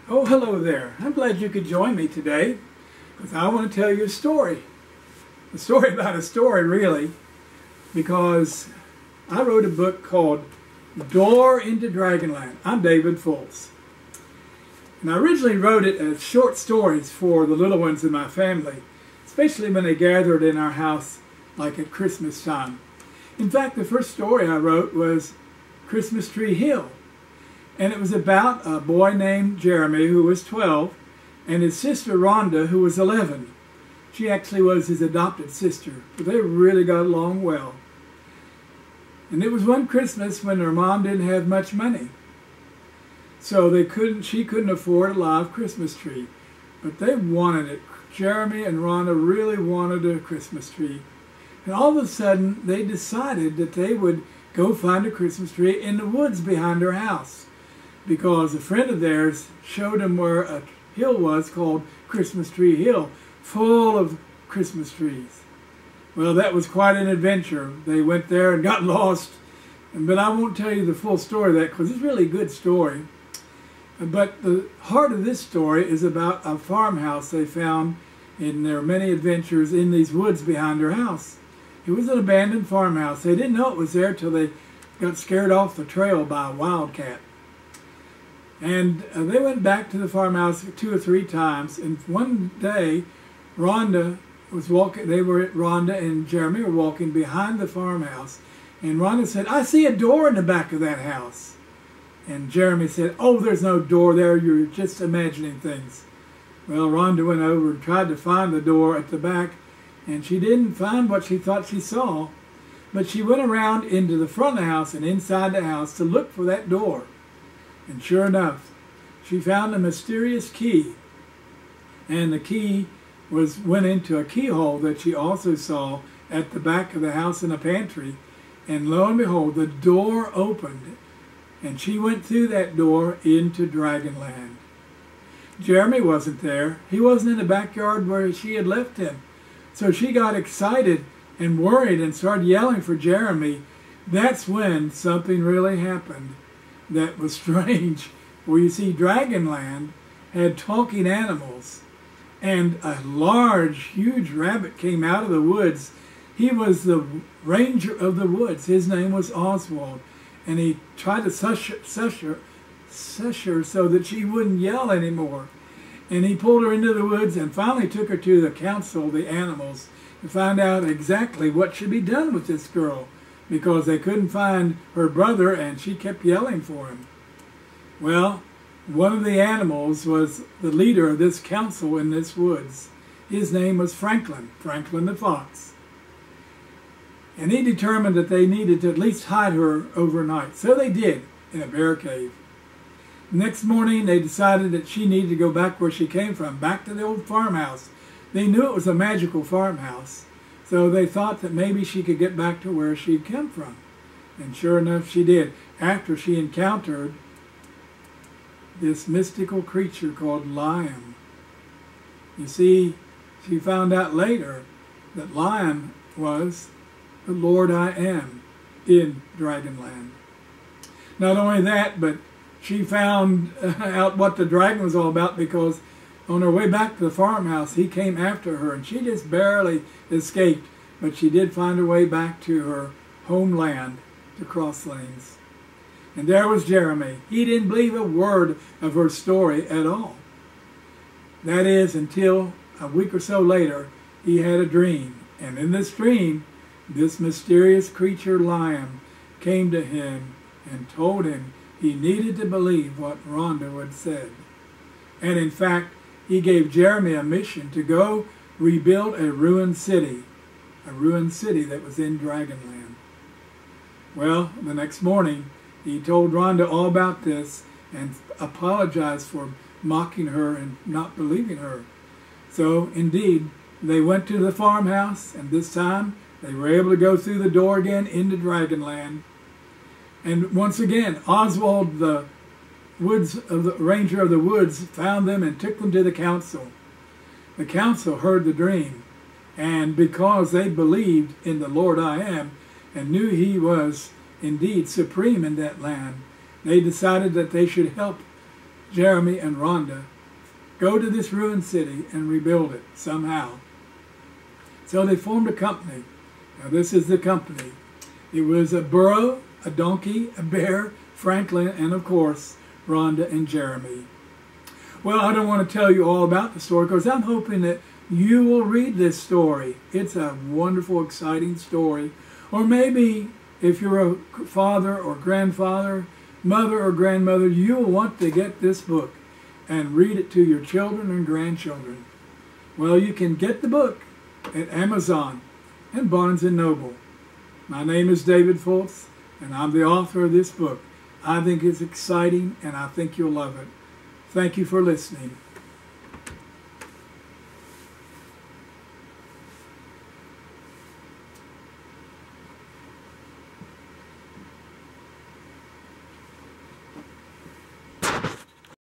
Oh, hello there. I'm glad you could join me today because I want to tell you a story. A story about a story, really, because I wrote a book called Door into Dragonland. I'm David Fultz. And I originally wrote it as short stories for the little ones in my family, especially when they gathered in our house like at Christmas time. In fact, the first story I wrote was Christmas Tree Hill. And it was about a boy named Jeremy who was 12 and his sister Rhonda who was 11. She actually was his adopted sister, but they really got along well. And it was one Christmas when their mom didn't have much money. So she couldn't afford a live Christmas tree. But they wanted it. Jeremy and Rhonda really wanted a Christmas tree. And all of a sudden they decided that they would go find a Christmas tree in the woods behind their house, because a friend of theirs showed them where a hill was called Christmas Tree Hill, full of Christmas trees. Well, that was quite an adventure. They went there and got lost, but I won't tell you the full story of that because it's really a good story. But the heart of this story is about a farmhouse they found in their many adventures in these woods behind their house. It was an abandoned farmhouse. They didn't know it was there till they got scared off the trail by a wildcat. And they went back to the farmhouse 2 or 3 times. And one day, Rhonda was walking. Rhonda and Jeremy were walking behind the farmhouse. And Rhonda said, "I see a door in the back of that house." And Jeremy said, "Oh, there's no door there. You're just imagining things." Well, Rhonda went over and tried to find the door at the back. And she didn't find what she thought she saw. But she went around into the front of the house and inside the house to look for that door. And sure enough, she found a mysterious key. And the key went into a keyhole that she also saw at the back of the house in a pantry. And lo and behold, the door opened. And she went through that door into Dragonland. Jeremy wasn't there. He wasn't in the backyard where she had left him. So she got excited and worried and started yelling for Jeremy. That's when something really happened that was strange. Well, you see, Dragonland had talking animals, and a large, huge rabbit came out of the woods. He was the ranger of the woods. His name was Oswald, and he tried to sush her so that she wouldn't yell anymore. And he pulled her into the woods and finally took her to the council of the animals to find out exactly what should be done with this girl, because they couldn't find her brother and she kept yelling for him. Well, one of the animals was the leader of this council in this woods. His name was Franklin the fox. And he determined that they needed to at least hide her overnight. So they did, in a bear cave. Next morning, they decided that she needed to go back where she came from, back to the old farmhouse. They knew it was a magical farmhouse, so they thought that maybe she could get back to where she'd come from. And sure enough, she did, after she encountered this mystical creature called Lion. You see, she found out later that Lion was the Lord I Am in Dragonland. Not only that, but she found out what the dragon was all about, because on her way back to the farmhouse, he came after her, and she just barely escaped. But she did find her way back to her homeland, to Crosslanes. And there was Jeremy. He didn't believe a word of her story at all. That is, until a week or so later, he had a dream. And in this dream, this mysterious creature, Lion, came to him and told him he needed to believe what Rhonda had said. And in fact, he gave Jeremy a mission to go rebuild a ruined city that was in Dragonland. Well, the next morning, he told Rhonda all about this and apologized for mocking her and not believing her. So, indeed, they went to the farmhouse, and this time they were able to go through the door again into Dragonland. And once again, Oswald, the ranger of the woods, found them and took them to the council. The council heard the dream, and because they believed in the Lord I Am and knew he was indeed supreme in that land, they decided that they should help Jeremy, and Rhonda go to this ruined city and rebuild it somehow. So they formed a company. Now this is the company. It was a burro, a donkey, a bear, Franklin, and of course, Rhonda and Jeremy. Well, I don't want to tell you all about the story because I'm hoping that you will read this story. It's a wonderful, exciting story. Or maybe if you're a father or grandfather, mother or grandmother, you will want to get this book and read it to your children and grandchildren. Well, you can get the book at Amazon and Barnes & Noble. My name is David Fultz, and I'm the author of this book. I think it's exciting, and I think you'll love it. Thank you for listening.